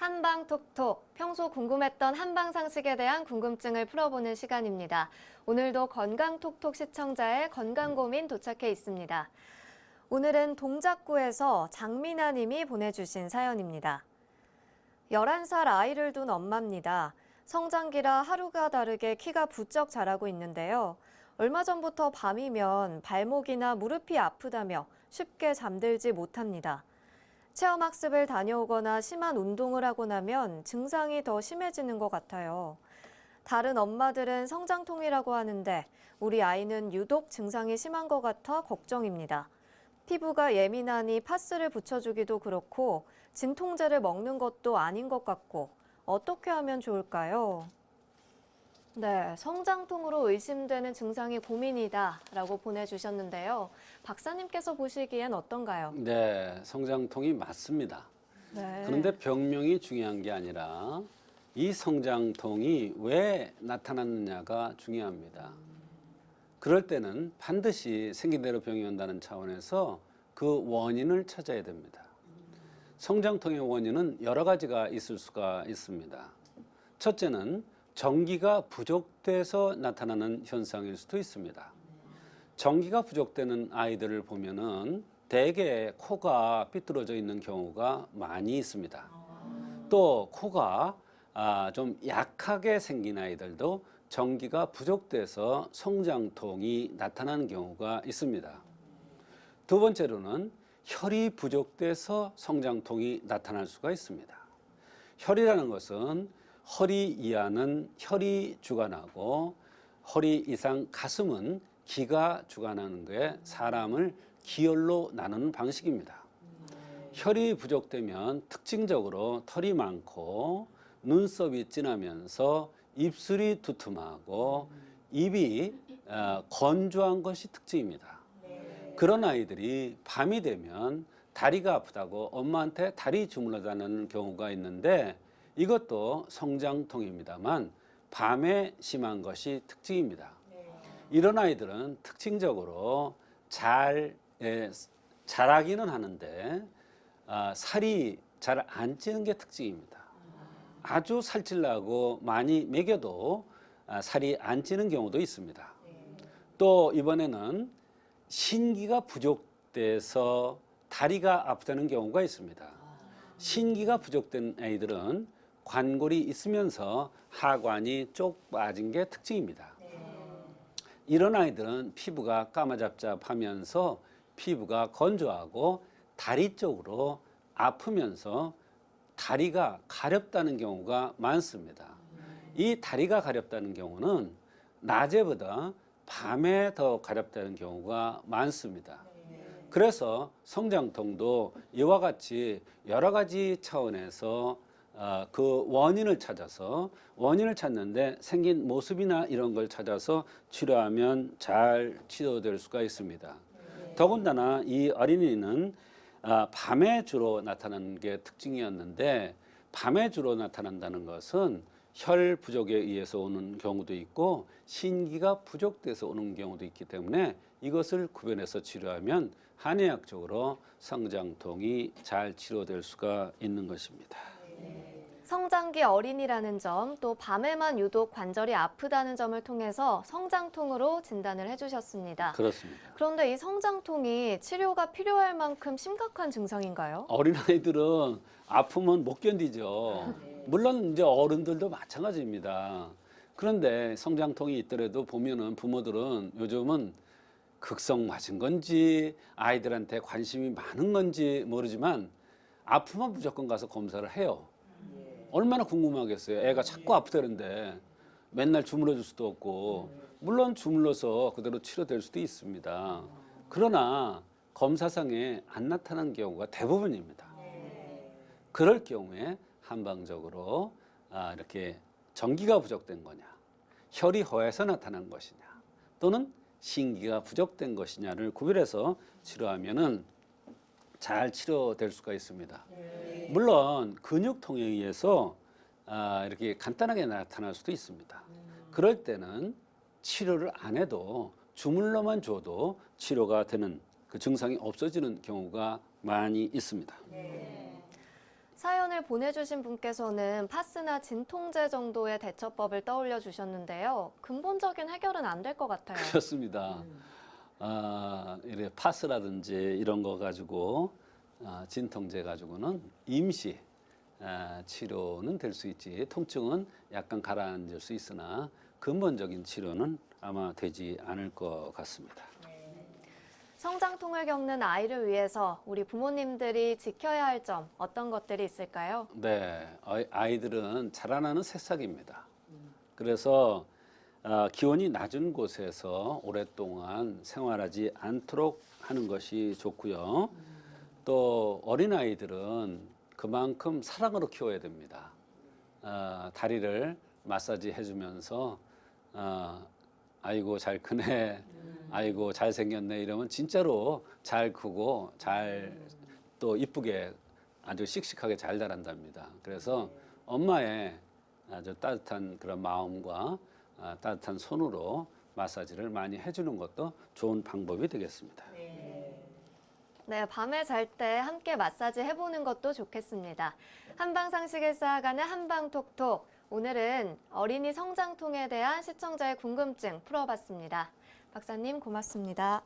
한방톡톡, 평소 궁금했던 한방상식에 대한 궁금증을 풀어보는 시간입니다. 오늘도 건강톡톡 시청자의 건강고민 도착해 있습니다. 오늘은 동작구에서 장민아 님이 보내주신 사연입니다. 11살 아이를 둔 엄마입니다. 성장기라 하루가 다르게 키가 부쩍 자라고 있는데요. 얼마 전부터 밤이면 발목이나 무릎이 아프다며 쉽게 잠들지 못합니다. 체험학습을 다녀오거나 심한 운동을 하고 나면 증상이 더 심해지는 것 같아요. 다른 엄마들은 성장통이라고 하는데 우리 아이는 유독 증상이 심한 것 같아 걱정입니다. 피부가 예민하니 파스를 붙여주기도 그렇고 진통제를 먹는 것도 아닌 것 같고 어떻게 하면 좋을까요? 네, 성장통으로 의심되는 증상이 고민이다라고 보내주셨는데요. 박사님께서 보시기엔 어떤가요? 네, 성장통이 맞습니다. 네. 그런데 병명이 중요한 게 아니라 이 성장통이 왜 나타났느냐가 중요합니다. 그럴 때는 반드시 생긴 대로 병이 온다는 차원에서 그 원인을 찾아야 됩니다. 성장통의 원인은 여러 가지가 있을 수가 있습니다. 첫째는 전기가 부족돼서 나타나는 현상일 수도 있습니다. 전기가 부족되는 아이들을 보면은 대개 코가 삐뚤어져 있는 경우가 많이 있습니다. 또 코가 좀 약하게 생긴 아이들도 전기가 부족돼서 성장통이 나타나는 경우가 있습니다. 두 번째로는 혈이 부족돼서 성장통이 나타날 수가 있습니다. 혈이라는 것은 허리 이하는 혈이 주관하고 허리 이상 가슴은 기가 주관하는 게 사람을 기혈로 나누는 방식입니다. 혈이 부족되면 특징적으로 털이 많고 눈썹이 진하면서 입술이 두툼하고 입이 건조한 것이 특징입니다. 그런 아이들이 밤이 되면 다리가 아프다고 엄마한테 다리 주물러 다니는 경우가 있는데 이것도 성장통입니다만 밤에 심한 것이 특징입니다. 이런 아이들은 특징적으로 자라기는 하는데 살이 잘 안 찌는 게 특징입니다. 아주 살찔라고 많이 먹여도 살이 안 찌는 경우도 있습니다. 또 이번에는 신기가 부족돼서 다리가 아프다는 경우가 있습니다. 신기가 부족된 아이들은 관골이 있으면서 하관이 쪽 빠진 게 특징입니다. 이런 아이들은 피부가 까마잡잡하면서 피부가 건조하고 다리 쪽으로 아프면서 다리가 가렵다는 경우가 많습니다. 이 다리가 가렵다는 경우는 낮에보다 밤에 더 가렵다는 경우가 많습니다. 그래서 성장통도 이와 같이 여러 가지 차원에서 그 원인을 찾는데 생긴 모습이나 이런 걸 찾아서 치료하면 잘 치료될 수가 있습니다. 더군다나 이 어린이는 밤에 주로 나타나는 게 특징이었는데 밤에 주로 나타난다는 것은 혈 부족에 의해서 오는 경우도 있고 신기가 부족돼서 오는 경우도 있기 때문에 이것을 구별해서 치료하면 한의학적으로 성장통이 잘 치료될 수가 있는 것입니다. 성장기 어린이라는 점, 또 밤에만 유독 관절이 아프다는 점을 통해서 성장통으로 진단을 해주셨습니다. 그렇습니다. 그런데 이 성장통이 치료가 필요할 만큼 심각한 증상인가요? 어린아이들은 아프면 못 견디죠. 물론 이제 어른들도 마찬가지입니다. 그런데 성장통이 있더라도 보면은 부모들은 요즘은 극성 맞은 건지 아이들한테 관심이 많은 건지 모르지만 아프면 무조건 가서 검사를 해요. 얼마나 궁금하겠어요. 애가 자꾸 아프다는데 맨날 주물러 줄 수도 없고 물론 주물러서 그대로 치료될 수도 있습니다. 그러나 검사상에 안 나타난 경우가 대부분입니다. 그럴 경우에 한방적으로 이렇게 전기가 부족된 거냐, 혈이 허해서 나타난 것이냐, 또는 신기가 부족된 것이냐를 구별해서 치료하면은 잘 치료될 수가 있습니다. 물론 근육통에 의해서 이렇게 간단하게 나타날 수도 있습니다. 그럴 때는 치료를 안 해도 주물러만 줘도 치료가 되는 그 증상이 없어지는 경우가 많이 있습니다. 사연을 보내주신 분께서는 파스나 진통제 정도의 대처법을 떠올려 주셨는데요. 근본적인 해결은 안 될 것 같아요. 그렇습니다. 이래 파스라든지 이런 거 가지고 진통제 가지고는 임시 치료는 될 수 있지. 통증은 약간 가라앉을 수 있으나 근본적인 치료는 아마 되지 않을 것 같습니다. 성장통을 겪는 아이를 위해서 우리 부모님들이 지켜야 할 점 어떤 것들이 있을까요? 네, 아이들은 자라나는 새싹입니다. 그래서 기온이 낮은 곳에서 오랫동안 생활하지 않도록 하는 것이 좋고요. 또 어린아이들은 그만큼 사랑으로 키워야 됩니다. 다리를 마사지 해주면서 아이고 잘 크네, 아이고 잘 생겼네 이러면 진짜로 잘 크고 잘 또 이쁘게 아주 씩씩하게 잘 자란답니다. 그래서 엄마의 아주 따뜻한 그런 마음과 따뜻한 손으로 마사지를 많이 해주는 것도 좋은 방법이 되겠습니다. 네, 밤에 잘 때 함께 마사지 해보는 것도 좋겠습니다. 한방상식을 쌓아가는 한방톡톡. 오늘은 어린이 성장통에 대한 시청자의 궁금증 풀어봤습니다. 박사님 고맙습니다.